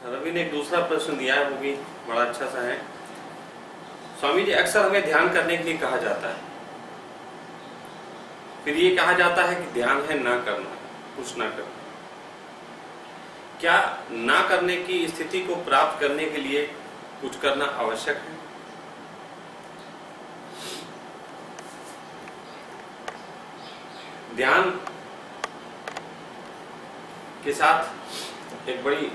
रवि ने एक दूसरा प्रश्न दिया है, वो भी बड़ा अच्छा सा है। स्वामी जी, अक्सर हमें ध्यान करने के लिए कहा जाता है, फिर ये कहा जाता है कि ध्यान है ना करना, कुछ ना करना। क्या ना करने की स्थिति को प्राप्त करने के लिए कुछ करना आवश्यक है? ध्यान के साथ एक बड़ी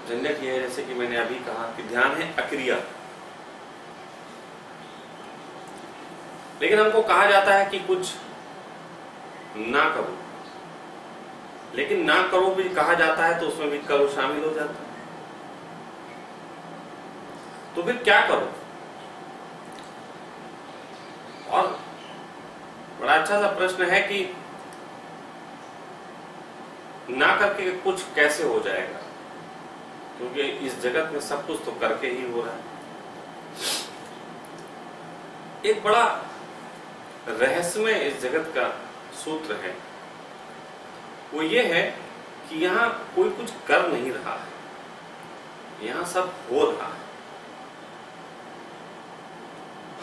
झंझट ये है, जैसे कि मैंने अभी कहा कि ध्यान है अक्रिया, लेकिन हमको कहा जाता है कि कुछ ना करो, लेकिन ना करो भी कहा जाता है तो उसमें भी करो शामिल हो जाता है। तो फिर क्या करो? और बड़ा अच्छा सा प्रश्न है कि ना करके कुछ कैसे हो जाएगा, क्योंकि इस जगत में सब कुछ तो करके ही हो रहा है। एक बड़ा रहस्यमय इस जगत का सूत्र है, वो ये है कि यहां कोई कुछ कर नहीं रहा है, यहां सब हो रहा है।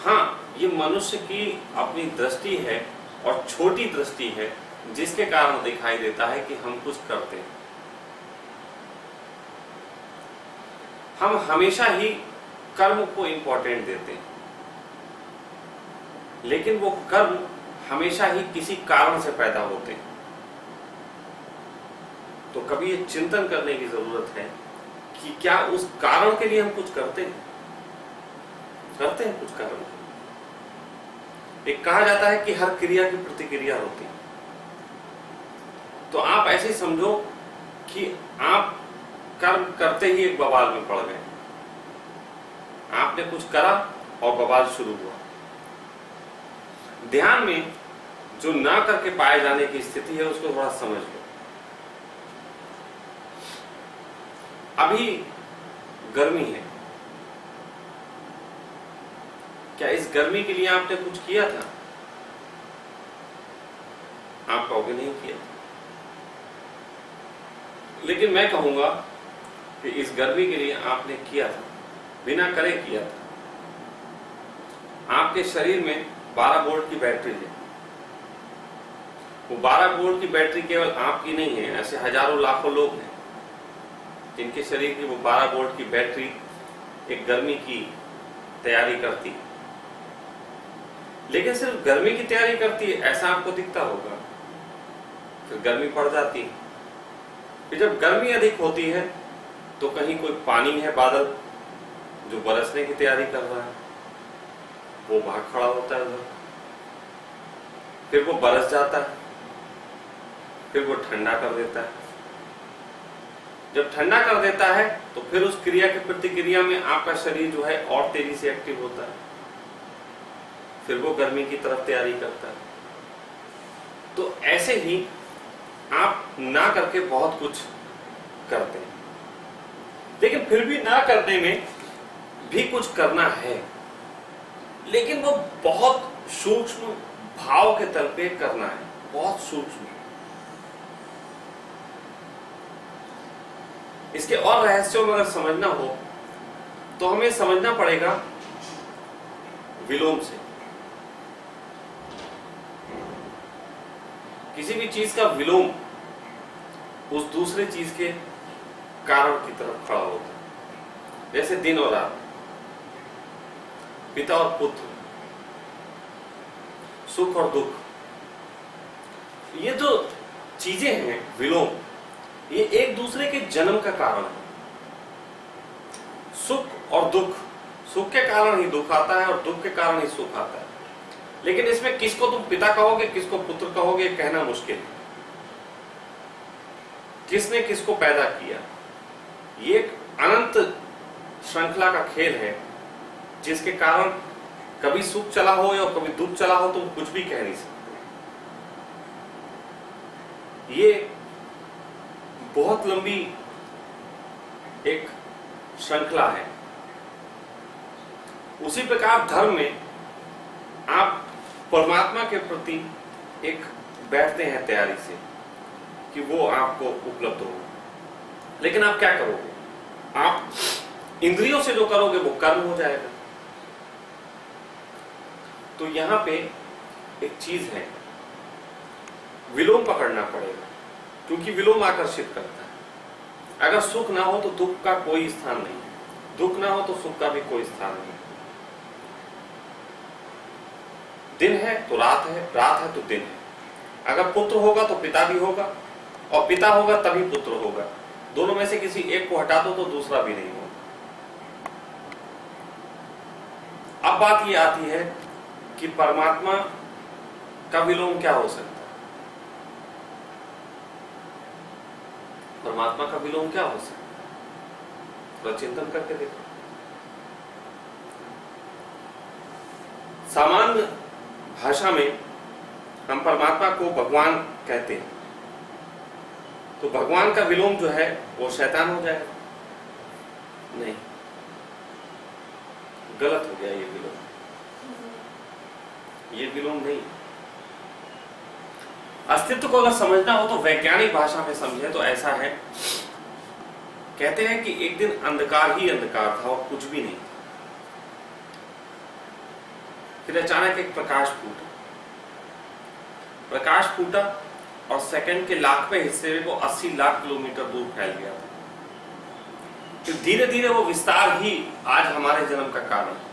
हाँ, ये मनुष्य की अपनी दृष्टि है और छोटी दृष्टि है, जिसके कारण दिखाई देता है कि हम कुछ करते हैं। हम हमेशा ही कर्म को इंपॉर्टेंट देते हैं, लेकिन वो कर्म हमेशा ही किसी कारण से पैदा होते हैं। तो कभी ये चिंतन करने की जरूरत है कि क्या उस कारण के लिए हम कुछ करते हैं कुछ कारण। एक कहा जाता है कि हर क्रिया की प्रतिक्रिया होती है। तो आप ऐसे समझो कि आप कर्म करते ही एक बवाल में पड़ गए, आपने कुछ करा और बवाल शुरू हुआ। ध्यान में जो ना करके पाए जाने की स्थिति है, उसको थोड़ा समझ लो। अभी गर्मी है, क्या इस गर्मी के लिए आपने कुछ किया था? आप कहोगे नहीं किया, लेकिन मैं कहूंगा कि इस गर्मी के लिए आपने किया था, बिना करे किया था। आपके शरीर में 12 वोल्ट की बैटरी है। वो 12 वोल्ट की बैटरी केवल आपकी नहीं है, ऐसे हजारों लाखों लोग हैं जिनके शरीर की वो 12 वोल्ट की बैटरी एक गर्मी की तैयारी करती है। लेकिन सिर्फ गर्मी की तैयारी करती है ऐसा आपको दिखता होगा, फिर गर्मी पड़ जाती है। फिर जब गर्मी अधिक होती है तो कहीं कोई पानी है, बादल जो बरसने की तैयारी कर रहा है, वो भाग खड़ा होता है उधर, फिर वो बरस जाता है, फिर वो ठंडा कर देता है। जब ठंडा कर देता है तो फिर उस क्रिया की प्रतिक्रिया में आपका शरीर जो है और तेजी से एक्टिव होता है, फिर वो गर्मी की तरफ तैयारी करता है। तो ऐसे ही आप ना करके बहुत कुछ करते हैं, लेकिन फिर भी ना करने में भी कुछ करना है, लेकिन वो बहुत सूक्ष्म भाव के तल पे करना है, बहुत सूक्ष्म। इसके और रहस्यों में अगर समझना हो तो हमें समझना पड़ेगा विलोम से। किसी भी चीज का विलोम उस दूसरे चीज के कारण की तरफ खड़ा होता है। जैसे दिन और रात, पिता और पुत्र, सुख और दुख, ये जो चीजें हैं विलोम, ये एक दूसरे के जन्म का कारण है। सुख और दुख, सुख के कारण ही दुख आता है और दुख के कारण ही सुख आता है। लेकिन इसमें किसको तुम पिता कहोगे, किसको पुत्र कहोगे, कहना मुश्किल है। किसने किसको पैदा किया, ये एक अनंत श्रृंखला का खेल है, जिसके कारण कभी सुख चला हो या कभी दुख चला हो, तुम कुछ भी कह नहीं सकते। ये बहुत लंबी एक श्रृंखला है। उसी प्रकार धर्म में आप परमात्मा के प्रति एक बैठते हैं तैयारी से कि वो आपको उपलब्ध हो, लेकिन आप क्या करोगे? आप इंद्रियों से जो करोगे वो कर्म हो जाएगा। तो यहां पे एक चीज है, विलोम पकड़ना पड़ेगा, क्योंकि विलोम आकर्षित करता है। अगर सुख ना हो तो दुख का कोई स्थान नहीं है, दुख ना हो तो सुख का भी कोई स्थान नहीं है। दिन है तो रात है, रात है तो दिन है। अगर पुत्र होगा तो पिता भी होगा, और पिता होगा तभी पुत्र होगा। दोनों में से किसी एक को हटा दो तो दूसरा भी नहीं होगा। अब बात ये आती है कि परमात्मा का विलोम क्या हो सकता है? परमात्मा का विलोम क्या हो सकता है? थोड़ा चिंतन करके देखो। सामान्य भाषा में हम परमात्मा को भगवान कहते हैं, तो भगवान का विलोम जो है वो शैतान हो जाएगा? नहीं, गलत हो गया ये विलोम। ये विलोम नहीं। अस्तित्व को अगर समझना हो तो वैज्ञानिक भाषा में समझे तो ऐसा है, कहते हैं कि एक दिन अंधकार ही अंधकार था और कुछ भी नहीं। फिर अचानक एक प्रकाश फूटा। प्रकाश फूटा और सेकंड के लाखवें हिस्से में वो 80 लाख किलोमीटर दूर फैल गया था। फिर धीरे धीरे वो विस्तार ही आज हमारे जन्म का कारण है।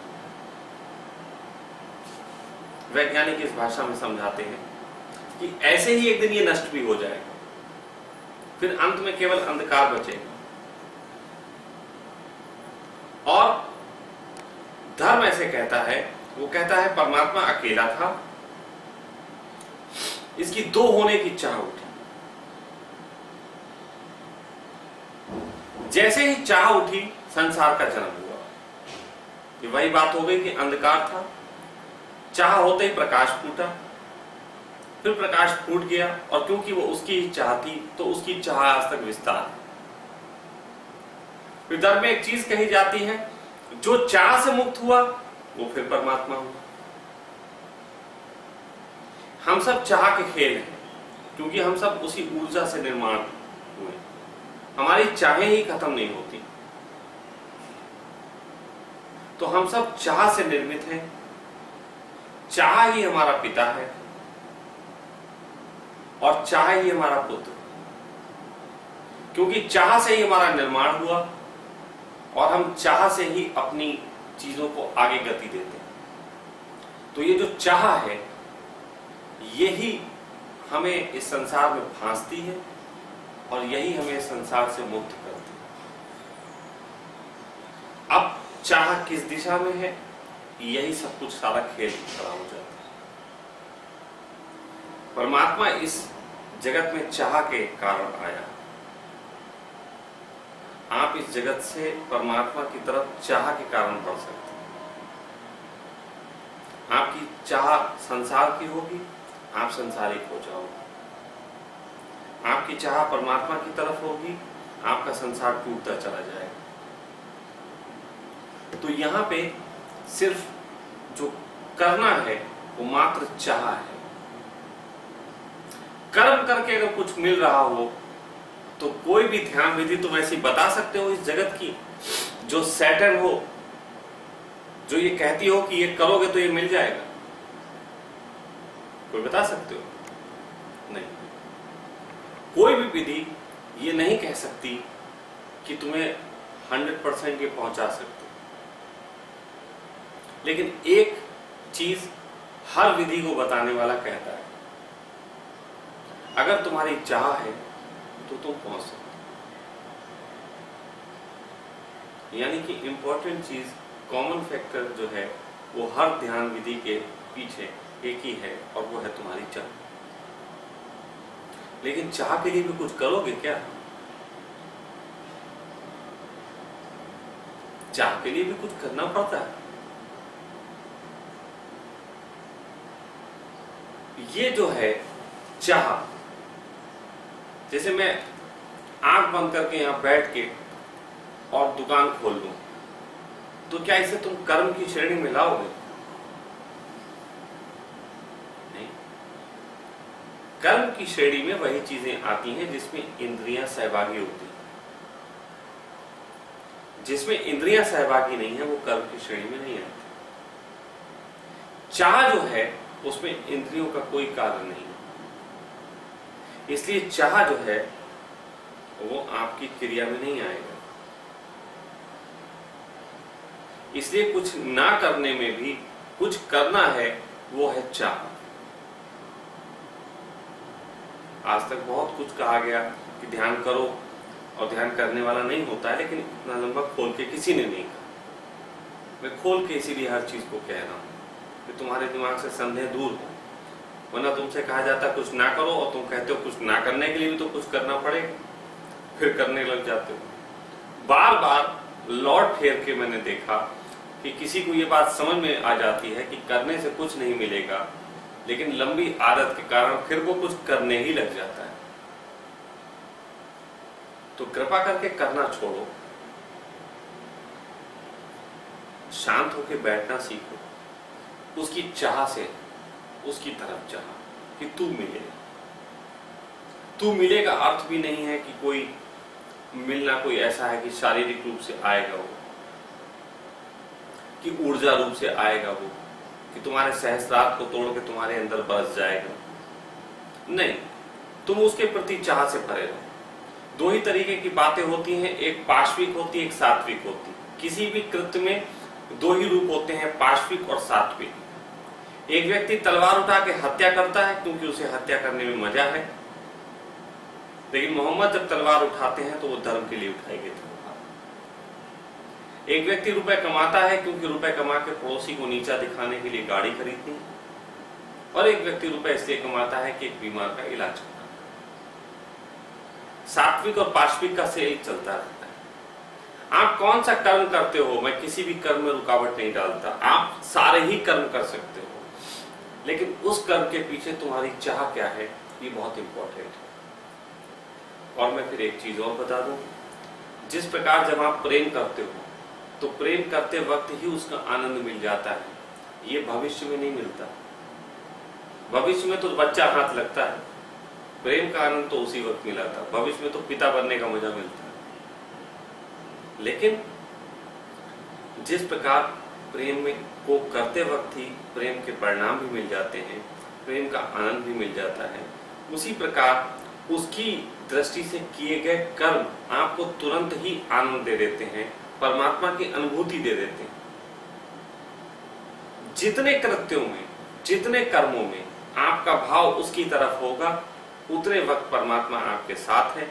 वैज्ञानिक इस भाषा में समझाते हैं कि ऐसे ही एक दिन ये नष्ट भी हो जाएगा, फिर अंत में केवल अंधकार बचेगा। और धर्म ऐसे कहता है, वो कहता है परमात्मा अकेला था, इसकी दो होने की चाह उठी। जैसे ही चाह उठी संसार का जन्म हुआ। ये वही बात हो गई कि अंधकार था, चाह होते ही प्रकाश फूटा, फिर प्रकाश फूट गया, और क्योंकि वो उसकी ही चाह थी तो उसकी चाह आज तक विस्तार है। फिर धर्म में एक चीज कही जाती है, जो चाह से मुक्त हुआ वो फिर परमात्मा हुआ। हम सब चाह के खेल हैं, क्योंकि हम सब उसी ऊर्जा से निर्माण हुए। हमारी चाहें ही खत्म नहीं होती, तो हम सब चाह से निर्मित हैं। चाह ही हमारा पिता है और चाह ही हमारा पुत्र, क्योंकि चाह से ही हमारा निर्माण हुआ और हम चाह से ही अपनी चीजों को आगे गति देते हैं। तो ये जो चाह है यही हमें इस संसार में फांसती है और यही हमें इस संसार से मुक्त करती है। अब चाह किस दिशा में है, यही सब कुछ सारा खेल खड़ा हो जाता है। परमात्मा इस जगत में चाह के कारण आया। आप इस जगत से परमात्मा की तरफ चाह के कारण बढ़ सकते हैं। आपकी चाह संसार की होगी, आप संसारिक हो जाओगे। आपकी चाह परमात्मा की तरफ होगी, आपका संसार टूटता चला जाएगा। तो यहां पे सिर्फ जो करना है वो मात्र चाह है। कर्म करके अगर कुछ मिल रहा हो तो कोई भी ध्यान विधि तो वैसे बता सकते हो इस जगत की, जो सैटर्न हो, जो ये कहती हो कि ये करोगे तो ये मिल जाएगा। कोई बता सकते हो? नहीं। कोई भी विधि ये नहीं कह सकती कि तुम्हें 100% ये पहुंचा सकते। लेकिन एक चीज हर विधि को बताने वाला कहता है, अगर तुम्हारी चाह है तो तुम पहुंच सकते। यानी कि इंपॉर्टेंट चीज, कॉमन फैक्टर जो है वो हर ध्यान विधि के पीछे एक ही है, और वो है तुम्हारी चाह। लेकिन चाह के लिए भी कुछ करोगे क्या? चाह के लिए भी कुछ करना पड़ता है। ये जो है चाह, जैसे मैं आंख बंद करके यहां बैठ के और दुकान खोल लूं, तो क्या इसे तुम कर्म की श्रेणी में लाओगे? नहीं। कर्म की श्रेणी में वही चीजें आती हैं जिसमें इंद्रियां सहभागी होती हैं। जिसमें इंद्रियां सहभागी नहीं है वो कर्म की श्रेणी में नहीं आती। चाह जो है उसमें इंद्रियों का कोई कार्य नहीं है, इसलिए चाह जो है वो आपकी क्रिया में नहीं आएगा। इसलिए कुछ ना करने में भी कुछ करना है, वो है चाह। आज तक बहुत कुछ कहा गया कि ध्यान करो, और ध्यान करने वाला नहीं होता है, लेकिन इतना लंबा खोल के किसी ने नहीं कहा। मैं खोल के इसीलिए हर चीज को कह रहा हूं कि तुम्हारे दिमाग से संदेह दूर हो, वरना तुमसे कहा जाता है कुछ ना करो और तुम कहते हो कुछ ना करने के लिए भी तो कुछ करना पड़ेगा, फिर करने लग जाते हो। बार बार लौट फेर के मैंने देखा कि किसी को ये बात समझ में आ जाती है कि करने से कुछ नहीं मिलेगा, लेकिन लंबी आदत के कारण फिर वो कुछ करने ही लग जाता है। तो कृपा करके करना छोड़ो, शांत होकर बैठना सीखो, उसकी चाह से उसकी तरफ चाह कि तू मिले। तू मिले का अर्थ भी नहीं है कि कोई मिलना कोई ऐसा है कि शारीरिक रूप से आएगा वो, कि ऊर्जा रूप से आएगा वो, कि तुम्हारे सहस्रार को तोड़ के तुम्हारे अंदर बरस जाएगा। नहीं, तुम उसके प्रति चाह से भरे रहो। दो ही तरीके की बातें होती हैं, एक पाश्विक होती है, एक सात्विक होती है। किसी भी कृत्य में दो ही रूप होते हैं, पाश्विक और सात्विक। एक व्यक्ति तलवार उठा के हत्या करता है क्योंकि उसे हत्या करने में मजा है, लेकिन मोहम्मद जब तलवार उठाते हैं तो वो धर्म के लिए उठाई गई तलवार। एक व्यक्ति रुपए कमाता है क्योंकि रुपए कमा के पड़ोसी को नीचा दिखाने के लिए गाड़ी खरीदनी, और एक व्यक्ति रुपए इसलिए कमाता है कि एक बीमार का इलाज करना। सात्विक और पाश्विक का सेल चलता रहता है। आप कौन सा कर्म करते हो, मैं किसी भी कर्म में रुकावट नहीं डालता, आप सारे ही कर्म कर सकते हो, लेकिन उस कर्म के पीछे तुम्हारी चाह क्या है, ये बहुत इंपॉर्टेंट है। और मैं फिर एक चीज और बता दूं, जिस प्रकार जब आप प्रेम करते हो तो प्रेम करते वक्त ही उसका आनंद मिल जाता है, ये भविष्य में नहीं मिलता। भविष्य में तो बच्चा हाथ लगता है, प्रेम का आनंद तो उसी वक्त मिला था। भविष्य में तो पिता बनने का मजा मिलता है। लेकिन जिस प्रकार प्रेम में को करते वक्त ही प्रेम के परिणाम भी मिल जाते हैं, प्रेम का आनंद भी मिल जाता है, उसी प्रकार उसकी दृष्टि से किए गए कर्म आपको तुरंत ही आनंद दे देते हैं, परमात्मा की अनुभूति दे देते हैं। जितने कृत्यों में, जितने कर्मों में आपका भाव उसकी तरफ होगा, उतने वक्त परमात्मा आपके साथ है।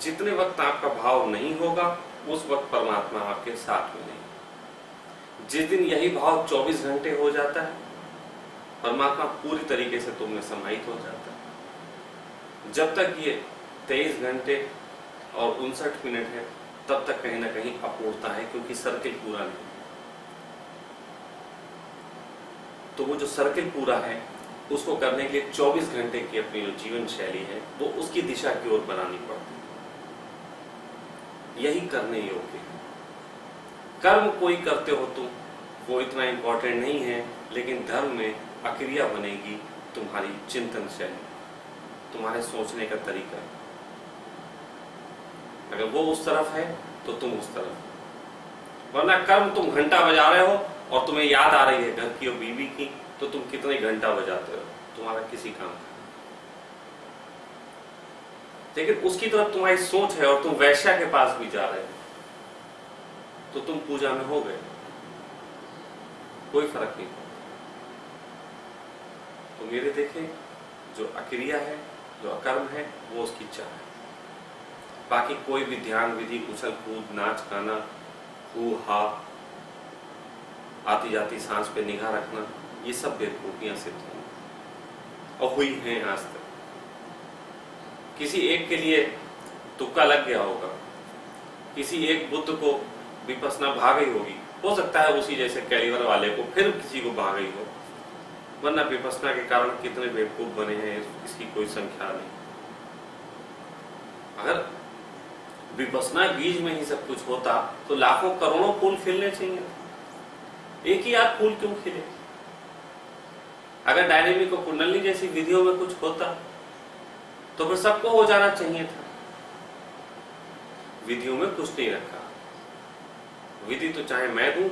जितने वक्त आपका भाव नहीं होगा, उस वक्त परमात्मा आपके साथ में नहीं। जिस दिन यही भाव 24 घंटे हो जाता है, परमात्मा पूरी तरीके से तुम में समाहित हो जाता है। जब तक ये 23 घंटे और 59 मिनट है, तब तक कहीं ना कहीं अपूर्णता है, क्योंकि सर्किल पूरा नहीं। तो वो जो सर्किल पूरा है, उसको करने के लिए 24 घंटे की अपनी जो जीवन शैली है, वो उसकी दिशा की ओर बनानी पड़ती है। यही करने योग्य है। कर्म कोई करते हो तुम, वो इतना इंपॉर्टेंट नहीं है, लेकिन धर्म में अक्रिया बनेगी तुम्हारी चिंतन शैली, तुम्हारे सोचने का तरीका। अगर वो उस तरफ है तो तुम उस तरफ। वरना कर्म तुम घंटा बजा रहे हो और तुम्हें याद आ रही है घर की और बीवी की, तो तुम कितने घंटा बजाते हो, तुम्हारा किसी काम का। लेकिन उसकी तरफ तुम्हारी सोच है और तुम वैश्या के पास भी जा रहे हो, तो तुम पूजा में हो गए, कोई फर्क नहीं। तो मेरे देखे जो अक्रिया है, जो अकर्म है, वो उसकी चाह है। बाकी कोई भी ध्यान विधि, उछल कूद, नाच गाना, हू हा, आती जाती सांस पे निगाह रखना, ये सब बेवकूफियां सिद्ध हुई और हुई हैं आज तक। किसी एक के लिए तुक्का लग गया होगा, किसी एक बुद्ध को विपस्सना भा गई होगी, हो सकता है उसी जैसे कैलिवर वाले को फिर किसी को भा गई हो, वरना विपस्सना के कारण कितने बेवकूफ बने हैं इसकी कोई संख्या नहीं। अगर विपस्सना बीज में ही सब कुछ होता तो लाखों करोड़ों फूल खिलने चाहिए, एक ही आध फूल क्यों खिले? अगर डायनेमिक और कुंडली जैसी विधियों में कुछ होता तो फिर सबको हो जाना चाहिए था। विधियों में कुछ नहीं रखा, विधि तो चाहे मैं दूं,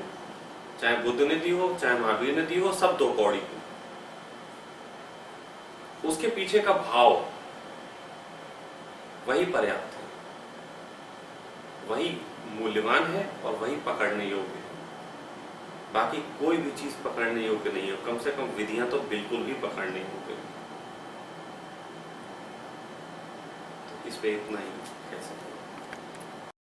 चाहे बुद्ध ने दी हो, चाहे महावीर ने दी हो, सब 2 कौड़ी की। उसके पीछे का भाव वही पर्याप्त है, वही मूल्यवान है और वही पकड़ने योग्य है। बाकी कोई भी चीज पकड़ने योग्य नहीं है, कम से कम विधियां तो बिल्कुल भी पकड़ने योग्य नहीं। तो इस पे इतना ही कह सकते हैं।